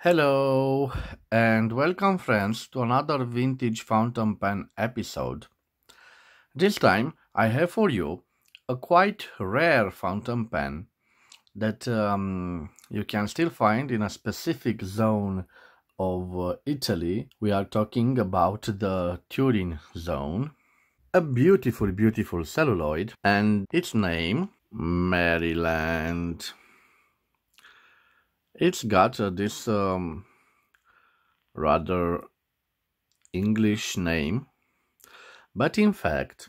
Hello and welcome friends to another vintage fountain pen episode. This time I have for you a quite rare fountain pen that you can still find in a specific zone of Italy. We are talking about the Turin zone. A beautiful celluloid and its name Maryland. It's got this rather English name, but in fact,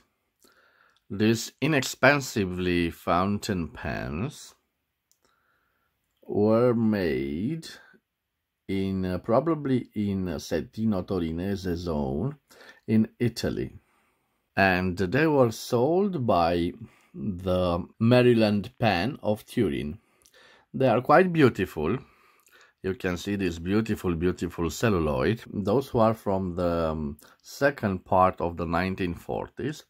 these inexpensively fountain pens were made in probably in Settino Torinese zone in Italy, and they were sold by the Maryland Pen of Turin. They are quite beautiful. You can see this beautiful celluloid. Those who are from the second part of the 1940s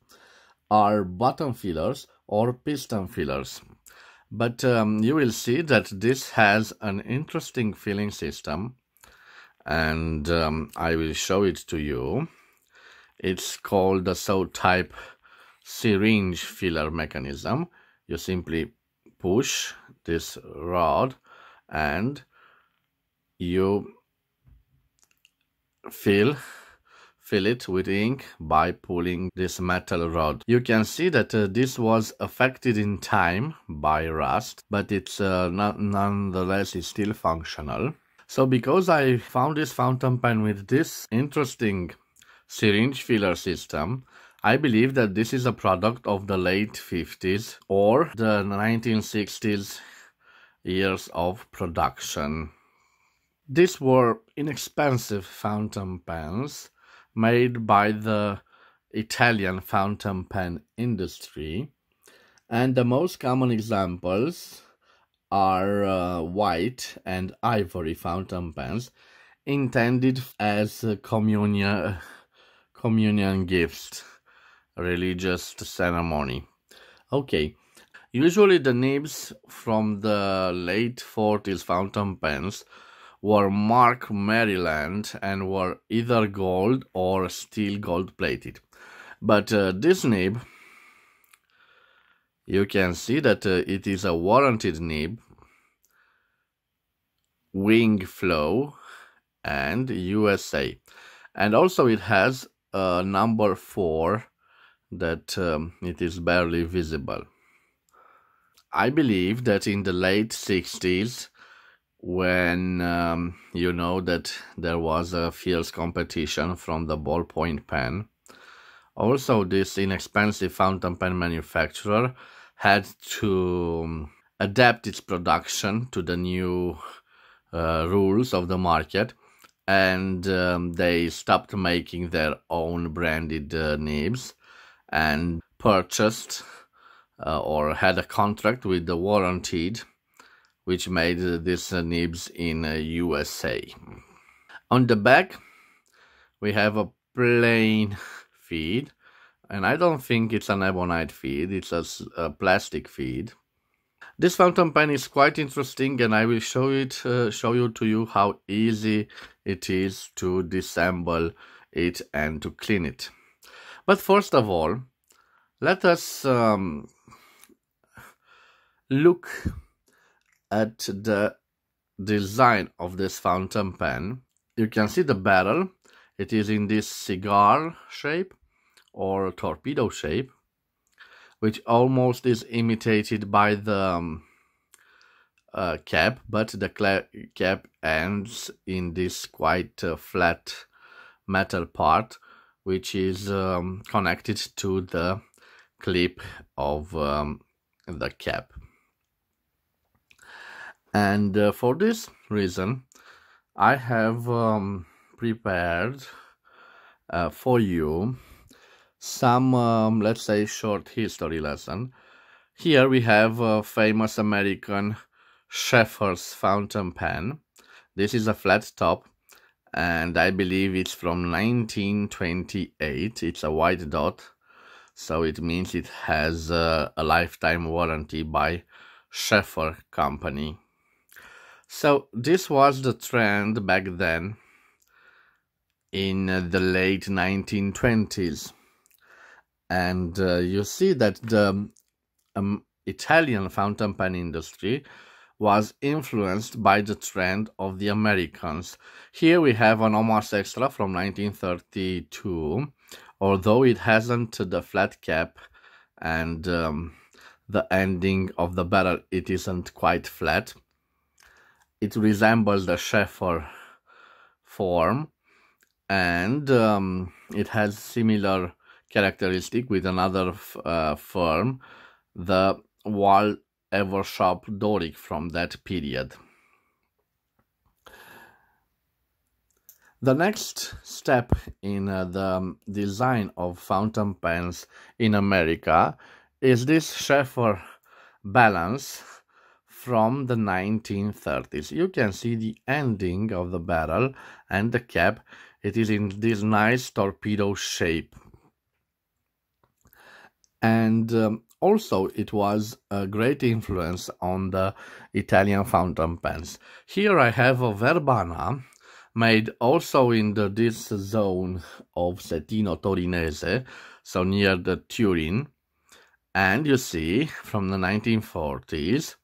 are button fillers or piston fillers. But you will see that this has an interesting filling system, and I will show it to you. It's called the type syringe filler mechanism. You simply push this rod and you fill it with ink by pulling this metal rod. You can see that this was affected in time by rust, but it's nonetheless is still functional. So because I found this fountain pen with this interesting syringe filler system, I believe that this is a product of the late 50s or the 1960s years of production. These were inexpensive fountain pens made by the Italian fountain pen industry, and the most common examples are white and ivory fountain pens intended as communion gifts, religious ceremony. Okay, usually the nibs from the late 40s fountain pens were marked Maryland and were either gold or steel gold plated. But this nib, you can see that it is a warranted nib, wing flow and USA. And also it has a number 4 that it is barely visible. I believe that in the late 60s, when you know that there was a fierce competition from the ballpoint pen, also this inexpensive fountain pen manufacturer had to adapt its production to the new rules of the market, and they stopped making their own branded nibs and purchased or had a contract with the warranted, which made these nibs in USA. On the back, we have a plain feed, and I don't think it's an ebonite feed, it's a plastic feed. This fountain pen is quite interesting, and I will show you to you how easy it is to disassemble it and to clean it. But first of all, let us look at the design of this fountain pen. You can see the barrel. It is in this cigar shape or torpedo shape, which almost is imitated by the cap, but the cap ends in this quite flat metal part, which is connected to the clip of the cap. And for this reason, I have prepared for you some, let's say, short history lesson. Here we have a famous American Schaeffer's fountain pen. This is a flat top, and I believe it's from 1928. It's a white dot, so it means it has a lifetime warranty by Schaeffer company. So this was the trend back then in the late 1920s. And you see that the Italian fountain pen industry was influenced by the trend of the Americans. Here we have an Omas Extra from 1932, although it hasn't the flat cap and the ending of the barrel, it isn't quite flat. It resembles the Schaeffer form, and it has similar characteristic with another firm, the Wall Eversharp Doric from that period. The next step in the design of fountain pens in America is this Schaeffer balance from the 1930s. You can see the ending of the barrel and the cap. It is in this nice torpedo shape. And also it was a great influence on the Italian fountain pens. Here I have a Verbana made also in this zone of Settino Torinese, so near the Turin. And you see, from the 1940s,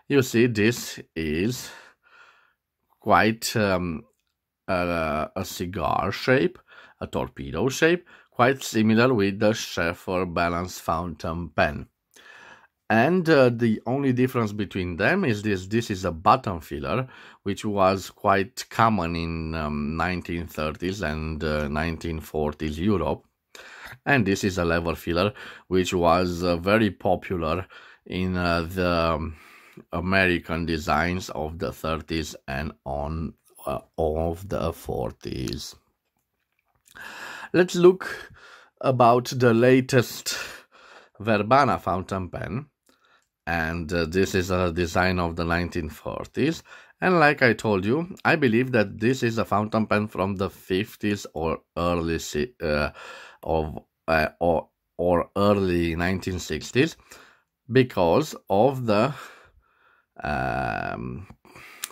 you see this is quite a cigar shape, a torpedo shape, quite similar with the Schaeffer Balance fountain pen. And the only difference between them is this is a button filler, which was quite common in 1930s and 1940s Europe. And this is a lever filler, which was very popular in the American designs of the 30s and on of the 40s. Let's look about the latest Verbana fountain pen. And this is a design of the 1940s. And like I told you, I believe that this is a fountain pen from the 50s or early or early 1960s, because of the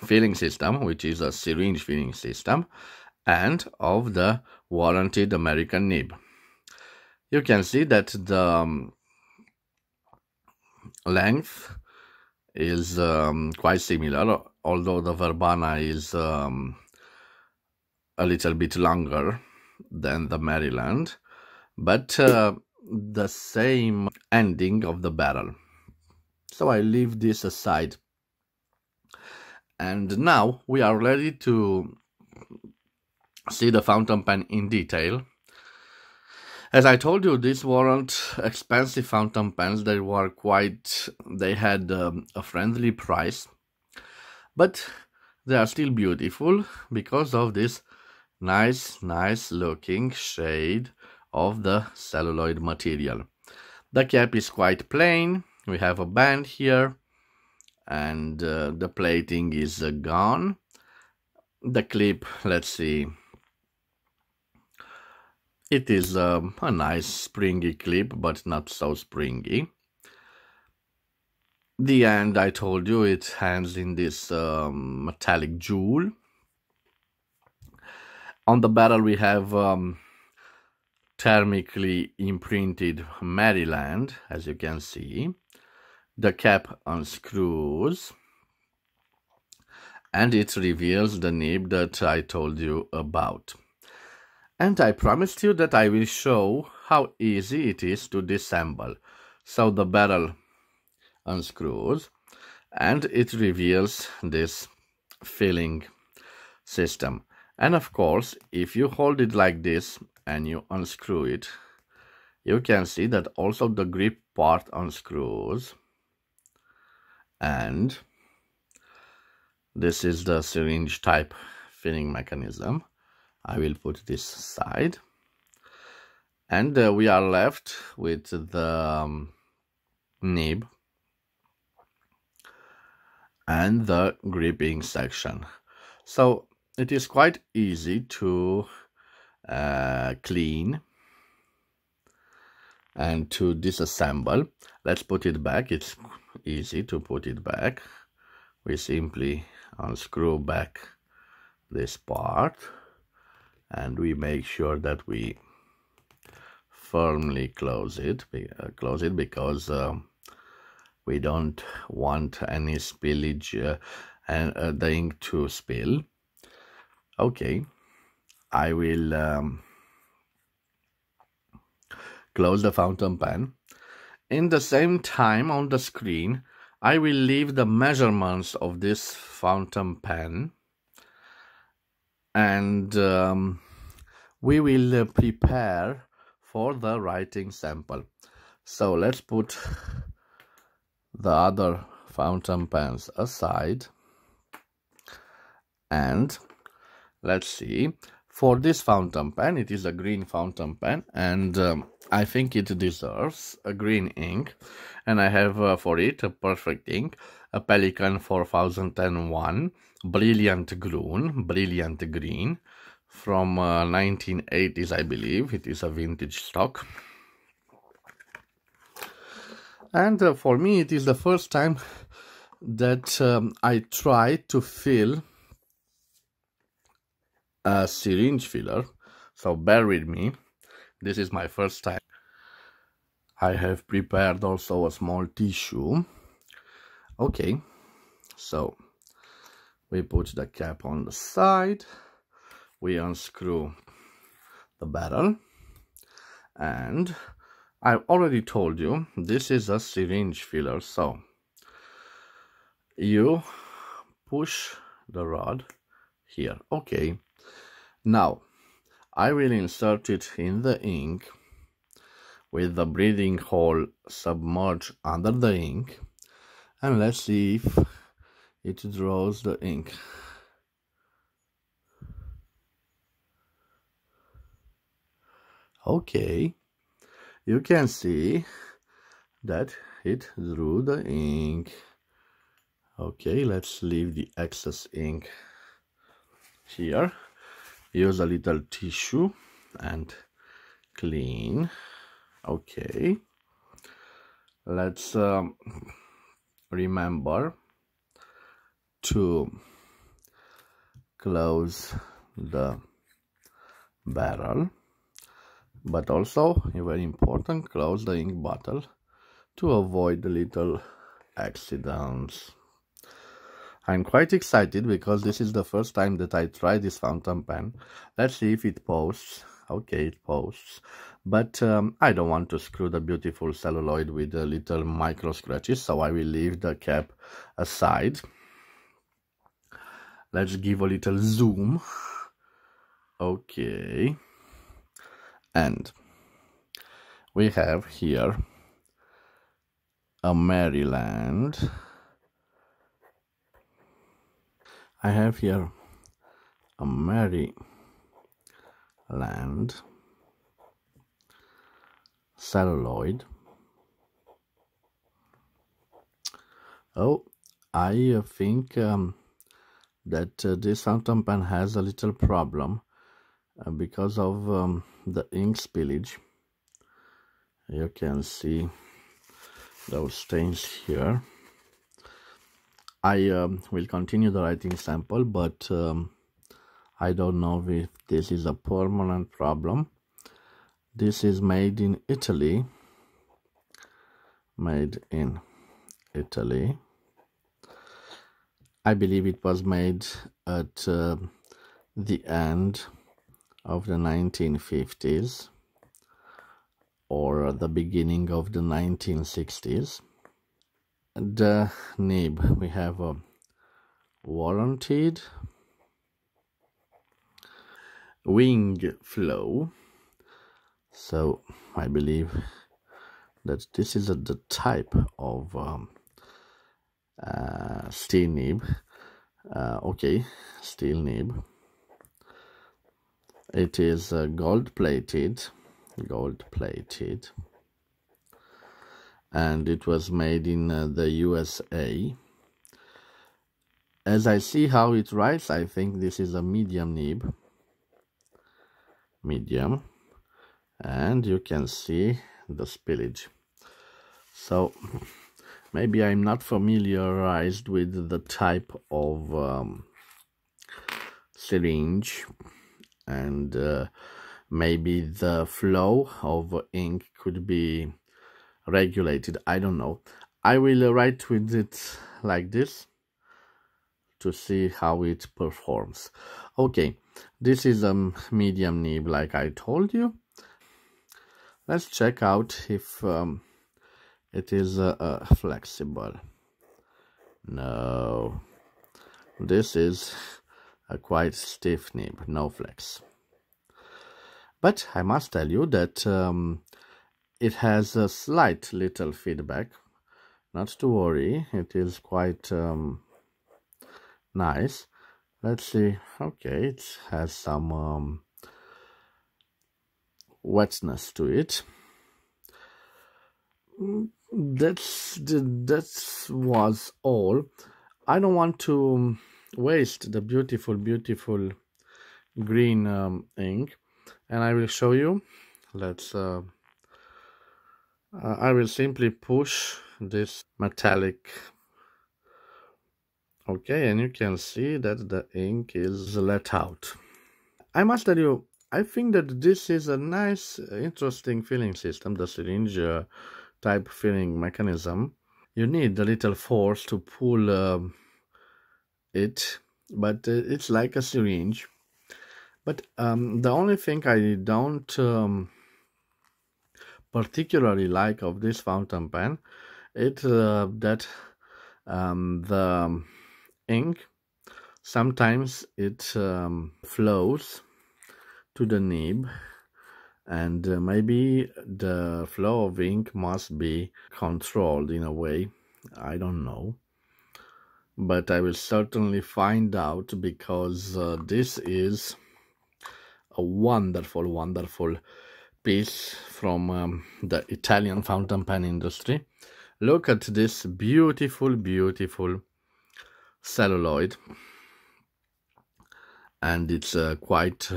filling system, which is a syringe filling system, and of the warranted American nib. You can see that the length is quite similar, although the Verbana is a little bit longer than the Maryland, but the same ending of the barrel. So I leave this aside. And now we are ready to see the fountain pen in detail. As I told you, these weren't expensive fountain pens. They had a friendly price, but they are still beautiful because of this nice looking shade of the celluloid material. The cap is quite plain. We have a band here, and the plating is gone. The clip, let's see. It is a nice springy clip, but not so springy. The end, I told you, it hangs in this metallic jewel. On the barrel we have thermically imprinted Maryland, as you can see. The cap unscrews, and it reveals the nib that I told you about. And I promised you that I will show how easy it is to disassemble. So the barrel unscrews, and it reveals this filling system. And of course, if you hold it like this and you unscrew it, you can see that also the grip part unscrews. And this is the syringe type filling mechanism. I will put this aside. And we are left with the nib and the gripping section. So it is quite easy to clean and to disassemble. Let's put it back. It's easy to put it back we simply unscrew back this part, and we make sure that we firmly close it because we don't want any spillage and the ink to spill. Okay, I will close the fountain pen. In the same time, on the screen, I will leave the measurements of this fountain pen, and we will prepare for the writing sample. So let's put the other fountain pens aside, and let's see. For this fountain pen, it is a green fountain pen, and I think it deserves a green ink, and I have for it a perfect ink, a Pelikan 4001 brilliant green from 1980s, I believe. It is a vintage stock, and for me it is the first time that I try to fill a syringe filler, so bear with me. This is my first time. I have prepared also a small tissue. Okay, so we put the cap on the side, we unscrew the barrel, and I've already told you this is a syringe filler, so you push the rod here. Okay, now I will insert it in the ink with the breathing hole submerged under the ink, and let's see if it draws the ink. Okay, you can see that it drew the ink. Okay, let's leave the excess ink here. Use a little tissue and clean. Okay, let's remember to close the barrel, but also, very important, close the ink bottle to avoid the little accidents. I'm quite excited because this is the first time that I try this fountain pen. Let's see if it posts. Okay, it posts, but I don't want to screw the beautiful celluloid with the little micro scratches, so I will leave the cap aside. Let's give a little zoom. Okay, and we have here a Maryland. I have here a Maryland celluloid. Oh, I think that this fountain pen has a little problem because of the ink spillage. You can see those stains here. I will continue the writing sample, but I don't know if this is a permanent problem. This is made in Italy. Made in Italy. I believe it was made at the end of the 1950s or the beginning of the 1960s. The nib, we have a warranted wing flow, so I believe that this is the type of steel nib. Okay, steel nib. It is gold plated, and it was made in the USA. As I see how it writes, I think this is a medium nib. Medium. And you can see the spillage. So maybe I'm not familiarized with the type of syringe, and maybe the flow of ink could be regulated. I don't know. I will write with it like this to see how it performs. Okay, this is a medium nib like I told you. Let's check out if it is flexible. No, this is a quite stiff nib, no flex. But I must tell you that it has a slight little feedback. Not to worry, it is quite nice. Let's see. Okay, it has some wetness to it. That was all. I don't want to waste the beautiful green ink, and I will show you. Let's I will simply push this metallic. Okay, and you can see that the ink is let out. I must tell you, I think that this is a nice, interesting filling system, the syringe type filling mechanism. You need a little force to pull it, but it's like a syringe. But the only thing I don't particularly like of this fountain pen, it's that the ink sometimes it flows to the nib, and maybe the flow of ink must be controlled in a way. I don't know, but I will certainly find out, because this is a wonderful piece from the Italian fountain pen industry. Look at this beautiful celluloid, and it's quite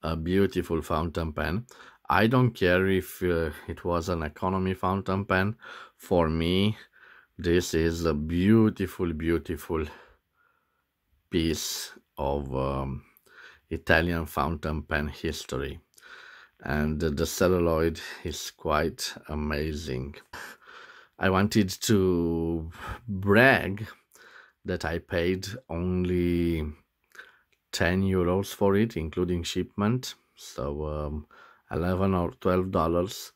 a beautiful fountain pen. I don't care if it was an economy fountain pen. For me, this is a beautiful piece of Italian fountain pen history, and the celluloid is quite amazing. I wanted to brag that I paid only 10 euros for it, including shipment, so $11 or $12.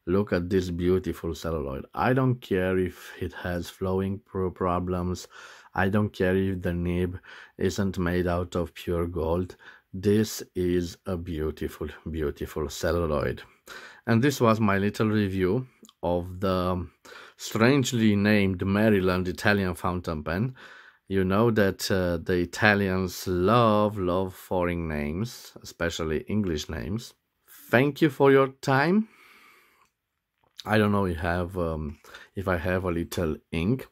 Look at this beautiful celluloid. I don't care if it has flowing problems. I don't care if the nib isn't made out of pure gold. This is a beautiful celluloid. And this was my little review of the strangely named Maryland Italian fountain pen. You know that the Italians love foreign names, especially English names. Thank you for your time. I don't know if I have a little ink,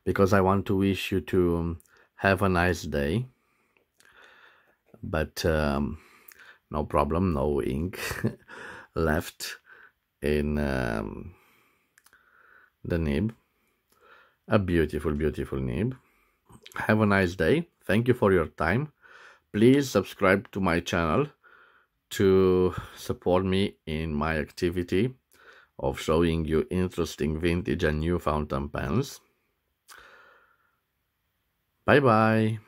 because I want to wish you to have a nice day. But no problem, no ink left in the nib. A beautiful nib. Have a nice day. Thank you for your time. Please subscribe to my channel to support me in my activity of showing you interesting vintage and new fountain pens. Bye bye.